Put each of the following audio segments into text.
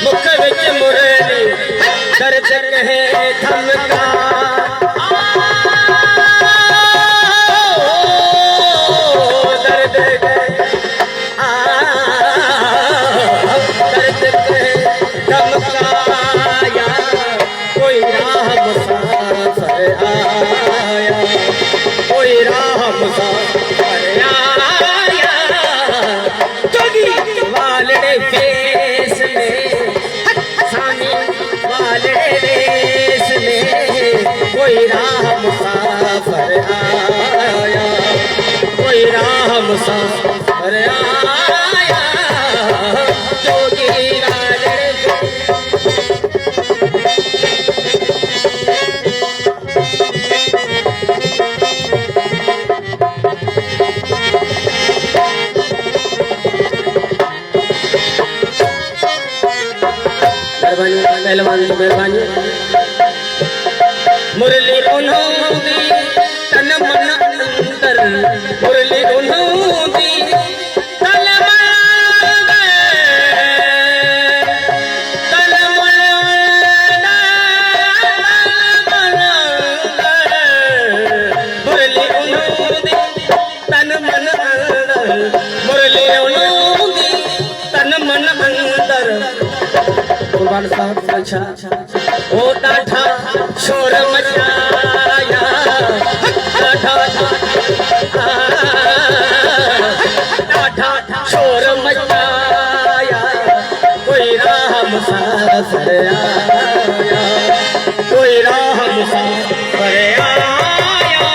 मुख विच मुरली दर्द कहे थमका दर्द कहे थमकाया कोई राह मुसाफिर आया कोई राह मुसाफिर आया जोगी वालड़े फेस में सानी वालड़े वेस में कोई राह मुसाफिर आया कोई राह मुसाफिर आया जोगी वालड़े मेहरबानी तो मेहरबानी मुरली उन्होंने तन मन अंदर मुरली उन्होंने तन मन मुरली उन्होंने तन मन अंदर मुरली उन्होंने तन मन अंदर कुर्बान साहब अच्छा ओ डाठा शोर मचाया डाठा शोर मचाया कोई राह मुसाफिर आया कोई राह मुसाफिर आया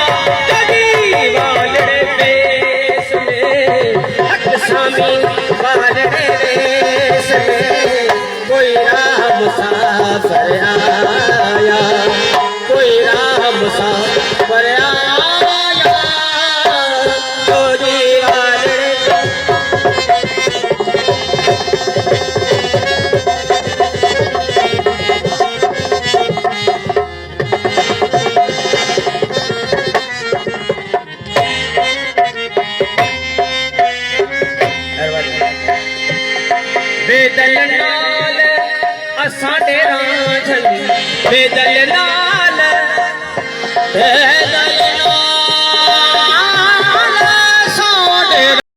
जगी वालड़े पेश में सामी वालड़े वेश में कोई राह मुसाफिर आया कोई राह मुसाफिर आया जोगी वालड़े बेदल नाल साडे रांझल बेदल नाल बेदल